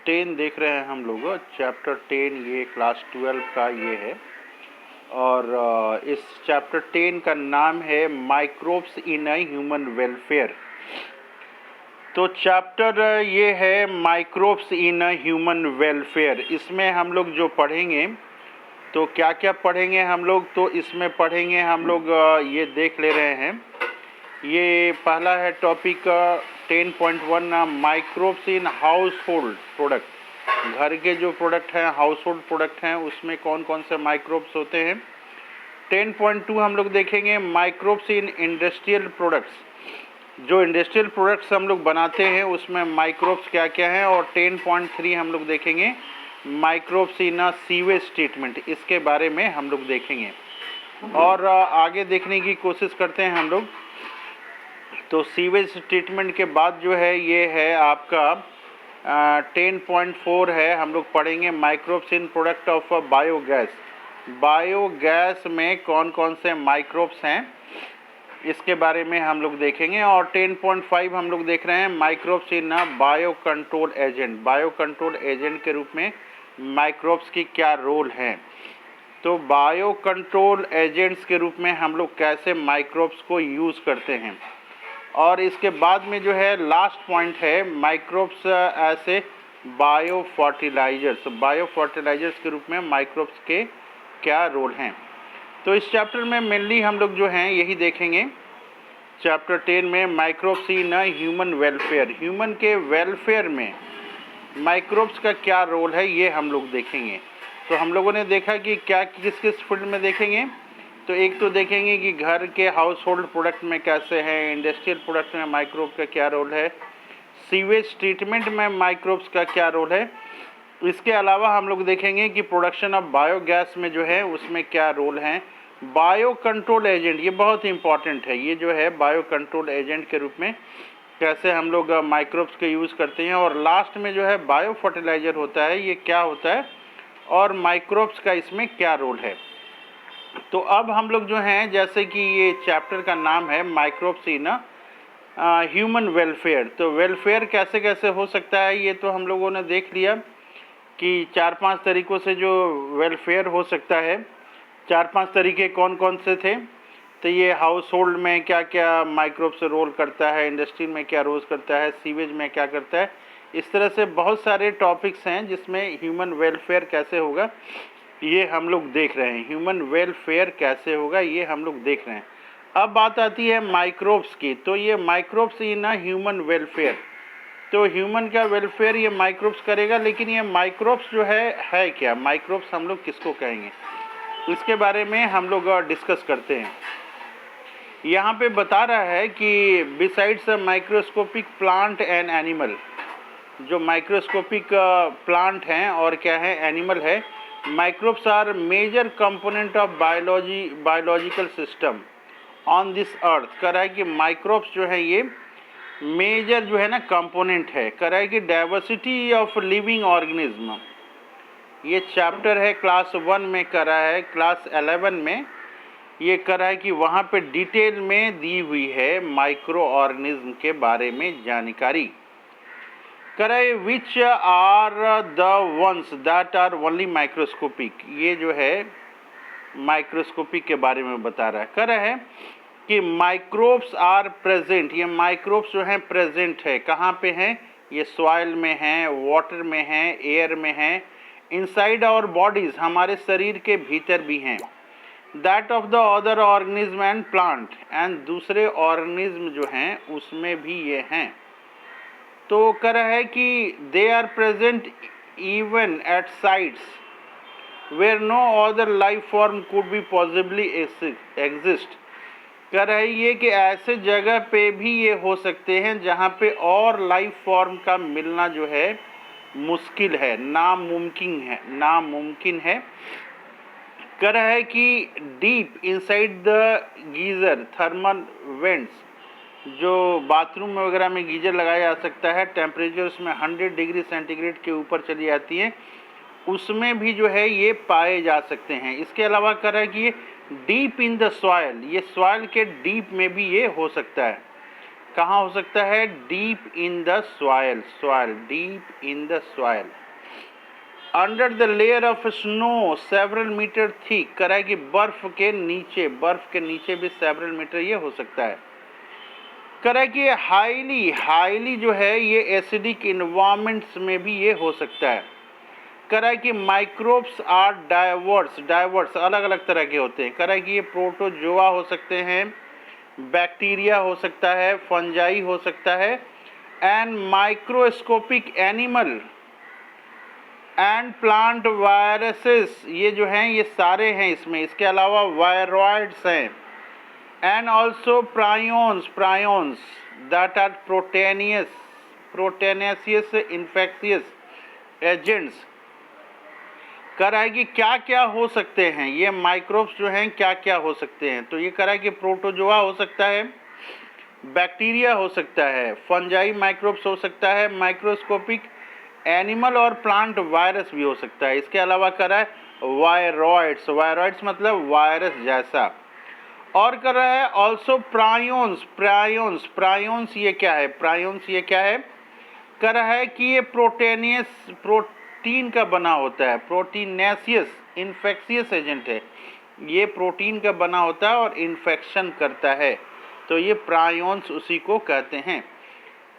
10 देख रहे हैं हम लोग। चैप्टर 10 ये क्लास 12 का ये है और इस चैप्टर 10 का नाम है microbes in a human welfare. तो चैप्टर ये है microbes in a human welfare. इसमें हम लोग जो पढ़ेंगे तो क्या क्या पढ़ेंगे हम लोग, तो इसमें पढ़ेंगे हम लोग ये देख ले रहे हैं। ये पहला है topic 10.1 microbes in house hold product. घर के जो प्रोडक्ट हैं, हाउस होल्ड प्रोडक्ट हैं, उसमें कौन कौन से माइक्रोब्स होते हैं। 10.2 हम लोग देखेंगे माइक्रोब्स इन इंडस्ट्रियल प्रोडक्ट्स। जो इंडस्ट्रियल प्रोडक्ट्स हम लोग बनाते हैं उसमें माइक्रोब्स क्या क्या हैं। और 10.3 हम लोग देखेंगे microbes in a sewage treatment, इसके बारे में हम लोग देखेंगे और आगे देखने की कोशिश करते हैं हम लोग। तो सीवेज ट्रीटमेंट के बाद जो है ये है आपका 10.4 है, हम लोग पढ़ेंगे microbes in product of biogas. Biogas में कौन कौन से माइक्रोब्स हैं इसके बारे में हम लोग देखेंगे। और 10.5 हम लोग देख रहे हैं microbes in bio control agent. Bio control agent के रूप में माइक्रोब्स की क्या रोल है। तो बायो कंट्रोल एजेंट्स के रूप में हम लोग कैसे माइक्रोब्स को यूज़ करते हैं। और इसके बाद में जो है लास्ट पॉइंट है माइक्रोब्स ऐसे बायो फर्टिलाइजर्स। बायो फर्टिलाइजर्स के रूप में माइक्रोब्स के क्या रोल हैं। तो इस चैप्टर में मेनली हम लोग जो हैं यही देखेंगे। चैप्टर 10 में microbes in human welfare, human के वेलफेयर में माइक्रोब्स का क्या रोल है ये हम लोग देखेंगे। तो हम लोगों ने देखा कि क्या किस किस फील्ड में देखेंगे। तो एक तो देखेंगे कि घर के हाउस होल्ड प्रोडक्ट में कैसे हैं, इंडस्ट्रियल प्रोडक्ट में माइक्रोब का क्या रोल है, सीवेज ट्रीटमेंट में माइक्रोब्स का क्या रोल है। इसके अलावा हम लोग देखेंगे कि प्रोडक्शन ऑफ बायोगैस में जो है उसमें क्या रोल हैं। बायो कंट्रोल एजेंट ये बहुत इंपॉर्टेंट है, ये जो है बायो कंट्रोल एजेंट के रूप में कैसे हम लोग माइक्रोब्स के यूज़ करते हैं। और लास्ट में जो है बायो फर्टिलाइज़र होता है, ये क्या होता है और माइक्रोब्स का इसमें क्या रोल है। तो अब हम लोग जो हैं, जैसे कि ये चैप्टर का नाम है माइक्रोब्स इन ह्यूमन वेलफेयर, तो वेलफेयर कैसे कैसे हो सकता है ये तो हम लोगों ने देख लिया कि 4-5 तरीक़ों से जो वेलफेयर हो सकता है। 4-5 तरीके कौन कौन से थे। तो ये हाउस होल्ड में क्या क्या माइक्रोब्स रोल करता है, इंडस्ट्री में क्या रोल करता है, सीवेज में क्या करता है। इस तरह से बहुत सारे टॉपिक्स हैं जिसमें ह्यूमन वेलफेयर कैसे होगा ये हम लोग देख रहे हैं। ह्यूमन वेलफेयर कैसे होगा ये हम लोग देख रहे हैं। अब बात आती है माइक्रोब्स की। तो ये माइक्रोब्स इन ह्यूमन वेलफेयर, तो ह्यूमन का वेलफेयर ये माइक्रोब्स करेगा। लेकिन ये माइक्रोब्स जो है क्या, माइक्रोब्स हम लोग किसको कहेंगे, इसके बारे में हम लोग डिस्कस करते हैं। यहाँ पे बता रहा है कि besides microscopic plant and animal, जो माइक्रोस्कोपिक प्लांट हैं और क्या है एनिमल है, microbes are major component of biological system on this earth. कह रहा है कि माइक्रोब्स जो है ये मेजर जो है ना कंपोनेंट है। कह रहा है कि डाइवर्सिटी ऑफ लिविंग ऑर्गेनिज्म, ये चैप्टर है क्लास 1 में कर रहा है। क्लास 11 में ये कर रहा है कि वहाँ पे डिटेल में दी हुई है माइक्रो ऑर्गेनिज्म के बारे में जानकारी। करे which are the ones that are only microscopic, ये जो है माइक्रोस्कोपिक के बारे में बता रहा है। कह रहा है कि माइक्रोब्स आर प्रेजेंट, ये माइक्रोब्स जो हैं प्रेजेंट है, कहाँ पे हैं, ये सॉइल में हैं, वाटर में हैं, एयर में हैं, इनसाइड आवर बॉडीज़, हमारे शरीर के भीतर भी हैं। That of the other organism and plant, and दूसरे ऑर्गेनिज्म जो हैं उसमें भी ये हैं। तो कह रहा है कि they are present even at sites where no other life form could be possibly exist. कह रहा है ये कि ऐसे जगह पे भी ये हो सकते हैं जहाँ पे और लाइफ फॉर्म का मिलना जो है मुश्किल है, नामुमकिन है। कह रहा है कि deep inside the geyser thermal vents, जो बाथरूम वगैरह में गीजर लगाया जा सकता है, टेम्परेचर उसमें 100 डिग्री सेंटीग्रेड के ऊपर चली जाती है, उसमें भी जो है ये पाए जा सकते हैं। इसके अलावा कह रहा है कि ये डीप इन द सॉइल, ये सॉइल के डीप में भी ये हो सकता है। कहाँ हो सकता है? Deep in the soil, deep in the soil. Under the layer of snow several metre thick, कह रहा है कि बर्फ के नीचे भी सेवरल मीटर ये हो सकता है। कह रहा है कि हाईली जो है ये एसिडिक इन्वायरमेंट्स में भी ये हो सकता है। कह रहा है कि माइक्रोब्स आर डाइवर्स अलग अलग तरह के होते हैं। कह रहा है कि ये प्रोटोजोआ हो सकते हैं, बैक्टीरिया हो सकता है, फंजाई हो सकता है, and microscopic animal and plant viruses, ये जो हैं ये सारे हैं इसमें। इसके अलावा वायरॉइड्स हैं, and also prions that are proteinaceous infectious agents. कह रहा है कि क्या क्या हो सकते हैं ये माइक्रोब्स जो हैं, क्या क्या हो सकते हैं। तो ये कह रहा है कि प्रोटोजोआ हो सकता है, बैक्टीरिया हो सकता है, फंजाई माइक्रोब्स हो सकता है, माइक्रोस्कोपिक एनिमल और प्लांट वायरस भी हो सकता है। इसके अलावा कह रहा है वायरॉइड्स मतलब वायरस जैसा। और कर रहा है ऑल्सो प्रायोन्स ये क्या है? कह रहा है कि ये प्रोटीन का बना होता है, प्रोटीनेशियस इन्फेक्शियस एजेंट है, ये प्रोटीन का बना होता है और इन्फेक्शन करता है। तो ये प्रायोन्स उसी को कहते हैं।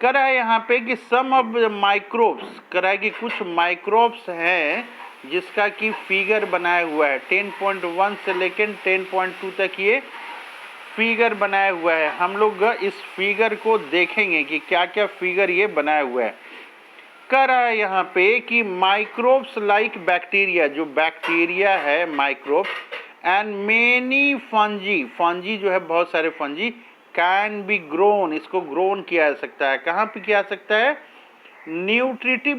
कह रहा है यहाँ पे कि सम ऑफ माइक्रोब्स, कह रहा है कि कुछ माइक्रोब्स हैं जिसका कि फिगर बनाया हुआ है 10.1 से लेकर 10.2 तक ये फिगर बनाया हुआ है। हम लोग इस फिगर को देखेंगे कि क्या क्या फिगर ये बनाया हुआ है। कह रहा है यहाँ पे कि माइक्रोब्स लाइक बैक्टीरिया, जो बैक्टीरिया है माइक्रोब्स, एंड मेनी फंजी जो है बहुत सारे फंजी, कैन बी ग्रोन, इसको ग्रोन किया जा सकता है। कहाँ पे किया जा सकता है? न्यूट्रिटिव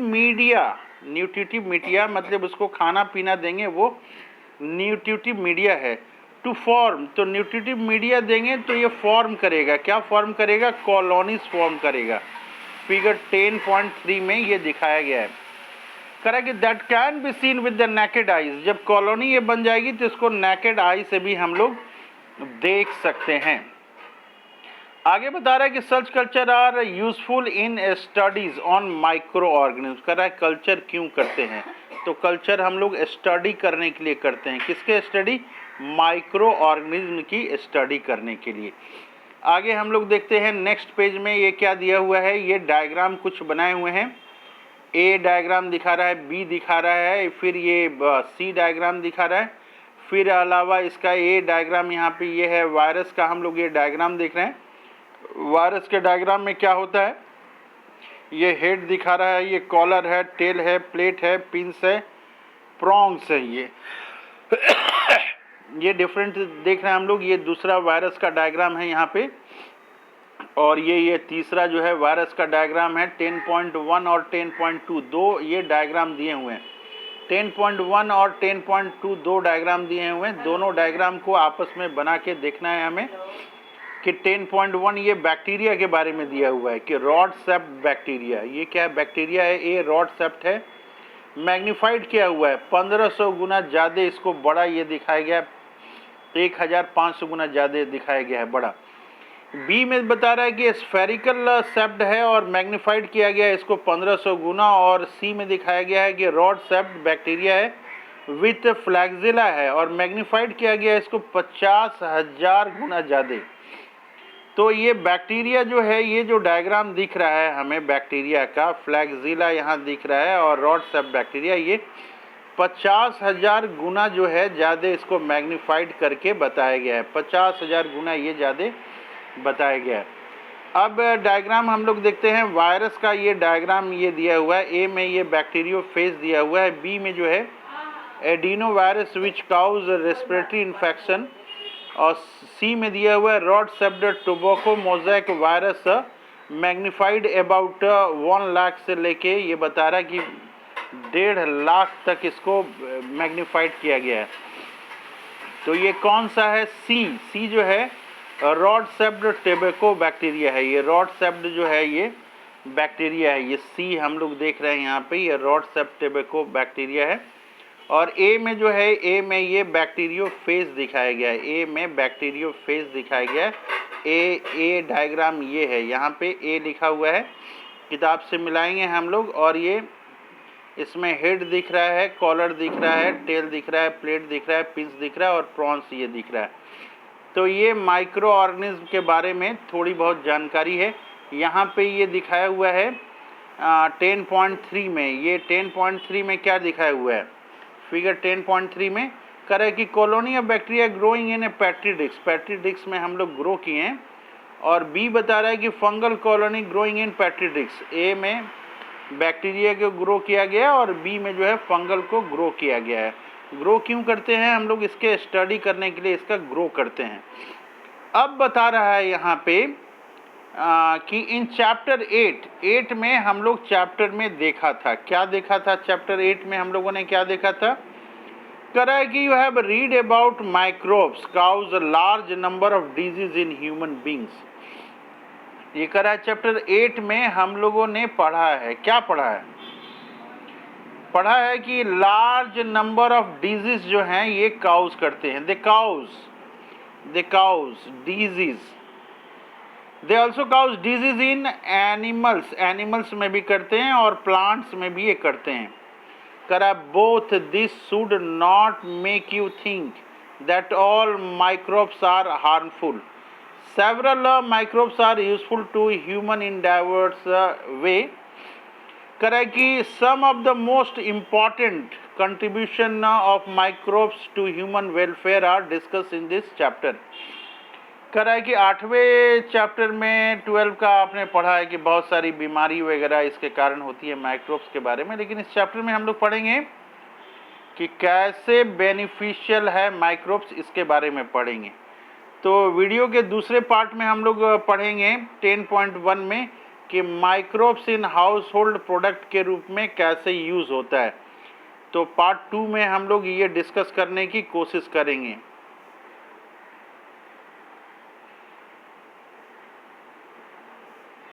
मीडिया मतलब उसको खाना पीना देंगे, वो न्यूट्रिटिव मीडिया है। टू फॉर्म, तो न्यूट्रिटिव मीडिया देंगे तो ये फॉर्म करेगा, क्या फॉर्म करेगा? कॉलोनीज फॉर्म करेगा। फिगर 10.3 में ये दिखाया गया है। कह रहा है कि that can be seen with the naked eyes, जब कॉलोनी ये बन जाएगी तो इसको नेकेड आई से भी हम लोग देख सकते हैं। आगे बता रहा है कि such culture are useful in studies on microorganism. कह रहा है कल्चर क्यों करते हैं? तो कल्चर हम लोग स्टडी करने के लिए करते हैं। किसके स्टडी? माइक्रो ऑर्गेनिज्म की स्टडी करने के लिए। आगे हम लोग देखते हैं नेक्स्ट पेज में ये क्या दिया हुआ है। ये डायग्राम कुछ बनाए हुए हैं। ए डायग्राम दिखा रहा है, बी दिखा रहा है, फिर ये सी डायग्राम दिखा रहा है, फिर अलावा इसका ए डायग्राम यहाँ पे ये है वायरस का। हम लोग ये डायग्राम देख रहे हैं। वायरस के डायग्राम में क्या होता है? ये हेड दिखा रहा है, ये कॉलर है, टेल है, प्लेट है, पिंस है, प्रॉन्ग्स है। ये डिफरेंट देख रहे हैं हम लोग। ये दूसरा वायरस का डायग्राम है यहाँ पे, और ये तीसरा जो है वायरस का डायग्राम है। 10.1 और 10.2 दो ये डायग्राम दिए हुए हैं। 10.1 और 10.2 दो डायग्राम दिए हुए हैं। दोनों डायग्राम को आपस में बना के देखना है हमें कि 10.1 ये बैक्टीरिया के बारे में दिया हुआ है कि रॉडसेप्ट बैक्टीरिया। ये क्या है? बैक्टीरिया है, ये रॉडसेप्ट है। मैग्नीफाइड किया हुआ है 1500 गुना ज़्यादा, इसको बड़ा ये दिखाया गया है, 1500 गुना ज़्यादा दिखाया गया है बड़ा। बी में बता रहा है कि स्फेरिकल सेप्ट है और मैग्नीफाइड किया गया है इसको 1500 गुना। और सी में दिखाया गया है कि रॉड सेप्ट बैक्टीरिया है विथ फ्लैक्सिला है और मैग्नीफाइड किया गया है इसको 50,000 गुना ज़्यादा। तो ये बैक्टीरिया जो है, ये जो डायग्राम दिख रहा है हमें बैक्टीरिया का, फ्लैक्सिला यहाँ दिख रहा है और रॉड सेप्ट बैक्टीरिया, ये 50,000 गुना जो है ज़्यादा इसको मैग्नीफाइड करके बताया गया है। 50,000 गुना ये ज़्यादा बताया गया है। अब डायग्राम हम लोग देखते हैं वायरस का। ये डायग्राम ये दिया हुआ है। ए में ये बैक्टीरियोफेज दिया हुआ है, बी में जो है adenovirus which cause respiratory infection, और सी में दिया हुआ है rod shaped tobacco mosaic virus magnified about 1 lakh से लेके ये बता रहा है कि 1.5 लाख तक इसको मैग्नीफाइड किया गया है। तो ये कौन सा है? सी जो है रॉड सेप्ट टोबैको बैक्टीरिया है। ये रॉड सेप्ट जो है ये बैक्टीरिया है, ये सी हम लोग देख रहे हैं यहाँ पे, ये रॉड सेप्ट टोबैको बैक्टीरिया है। और ए में जो है, ए में ये बैक्टीरियोफेज दिखाया गया है। ए में बैक्टीरियोफेज दिखाया गया है ए डायग्राम ये है, यहाँ पे ए लिखा हुआ है, किताब से मिलाएंगे हम लोग। और ये इसमें हेड दिख रहा है, कॉलर दिख रहा है, टेल दिख रहा है, प्लेट दिख रहा है, पिंस दिख रहा है और प्रॉन्स ये दिख रहा है। तो ये माइक्रो ऑर्गेनिज्म के बारे में थोड़ी बहुत जानकारी है। यहाँ पे ये दिखाया हुआ है 10.3 में। ये 10.3 में क्या दिखाया हुआ है, फिगर 10.3 में कह रहा है कि colony of bacteria growing in a petri disc. Petri disc में हम लोग ग्रो किए हैं। और बी बता रहा है कि fungal colony growing in petri dish. A में बैक्टीरिया को ग्रो किया गया और बी में जो है फंगल को ग्रो किया गया है। ग्रो क्यों करते हैं हम लोग, इसके स्टडी करने के लिए इसका ग्रो करते हैं। अब बता रहा है यहाँ पे कि इन चैप्टर 8 में हम लोग चैप्टर में देखा था, क्या देखा था चैप्टर 8 में हम लोगों ने क्या देखा था, कह रहा है कि you have read about microbes cause a large number of disease in human beings. ये कह रहा है चैप्टर 8 में हम लोगों ने पढ़ा है, क्या पढ़ा है, पढ़ा है कि लार्ज नंबर ऑफ डिजीज जो हैं ये काउज करते हैं। They cause disease, they also cause disease in animals, animals में भी करते हैं और प्लांट्स में भी ये करते हैं। करा but this should not make you think that all microbes are harmful. Several microbes are useful to human in diverse way. करा कि some of the most important contribution of microbes to human welfare are discuss in this chapter. कह रहा है कि 8वें chapter में 12 का आपने पढ़ा है कि बहुत सारी बीमारी वगैरह इसके कारण होती है माइक्रोब्स के बारे में, लेकिन इस चैप्टर में हम लोग पढ़ेंगे कि कैसे बेनिफिशियल है माइक्रोब्स, इसके बारे में पढ़ेंगे। तो वीडियो के दूसरे पार्ट में हम लोग पढ़ेंगे 10.1 में कि microbes in house hold product के रूप में कैसे यूज़ होता है। तो पार्ट 2 में हम लोग ये डिस्कस करने की कोशिश करेंगे।